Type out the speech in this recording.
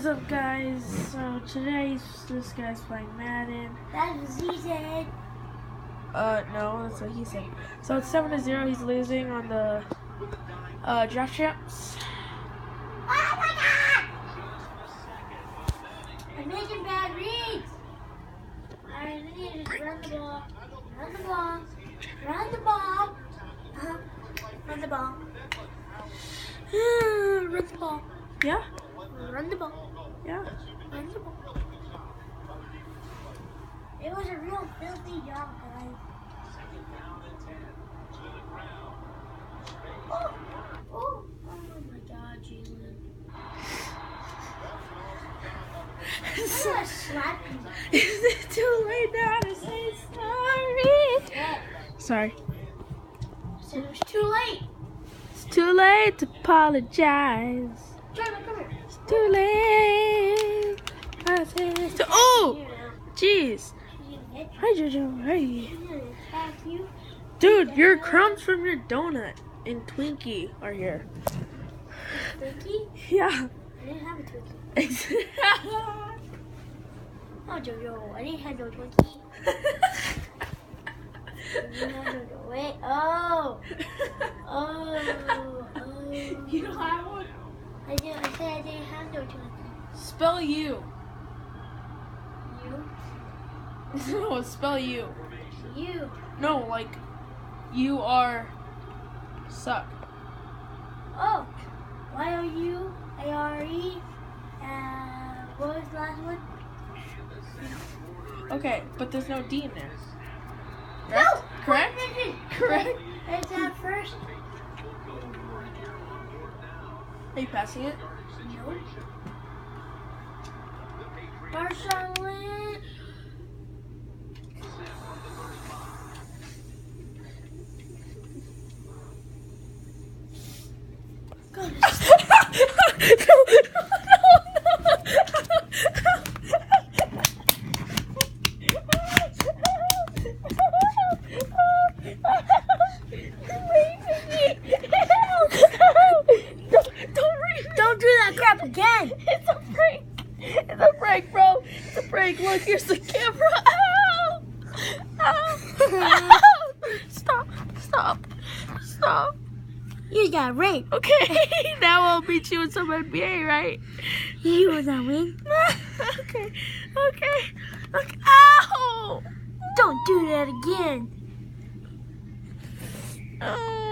What is up, guys? So today this guy's playing Madden. That's what he said. No, that's what he said. So it's 7-0. He's losing on the draft champs. Oh my god! I'm making bad reads. Alright, we need to just run the ball. Run the ball. Run the ball. Run the ball. Run the ball. Yeah, Run the ball. yeah. Run the ball. It was a real filthy job, guys. Oh my god, Jalen. I'm gonna slap you. Is it too late now to say sorry? Yeah. Sorry. I said it was too late. It's too late to apologize. Jordan, come here. It's too late. I said it's too. Oh, Here now. jeez. She's gonna hit you. Hi, Jojo. Hey. She's gonna attack you. Dude, your crumbs from your donut and Twinkie are here. Twinkie? Yeah. I didn't have a Twinkie. Oh, Jojo, I didn't have no Twinkie. I didn't have no. Wait. Oh. You don't have one? I said I didn't have no Twinkie. Spell you. You? No, spell you. You. No, like you are suck. Oh. Y-O-U-A-R-E. What was the last one? Okay, but there's no D in there. No! Correct? Correct. It's at first. Are you passing it? No. Marshall. God, don't do that crap again. It's a prank. It's a prank, bro. It's a prank. Look, here's the camera. Ow! Ow! Ow! Stop. Stop. Stop. You got raped. Okay, now I'll beat you in some NBA, right? You was not win. Okay. Okay. Ow! Don't do that again. Oh.